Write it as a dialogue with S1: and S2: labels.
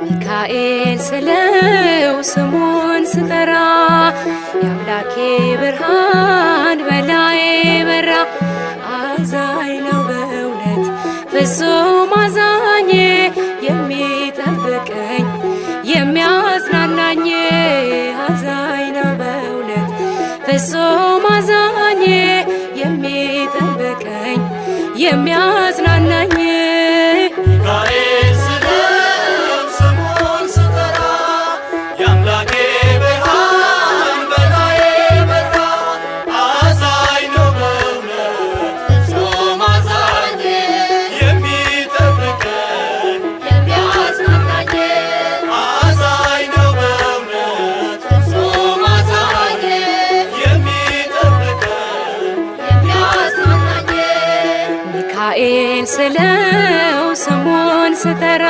S1: ሚካኤል ስለው ስሙን ስጠራ የአምላኬ ብርሃን በላዬ በራ። አዛኝ ነው በእውነት ፍጹም አዛኝ የሚጠብቀኝ የሚያጽናናኝ። አዛኝ ነው በእውነት ፍጹም አዛኝ የሚጠብቀኝ የሚያጽናናኝ።
S2: ሚካኤል ስለው ስሙን ስጠራ የአምላኬ ብርሃን በላዬ በራ። አዛኝ ነው በእውነት ፍጹም አዛኝ የሚጠብቀኝ የሚያጽናናኝ። አዛኝ ነው በእውነት ፍጹም አዛኝ የሚጠብቀኝ የሚያጽናናኝ።
S1: ሚካኤል ስለው ስሙን ስጠራ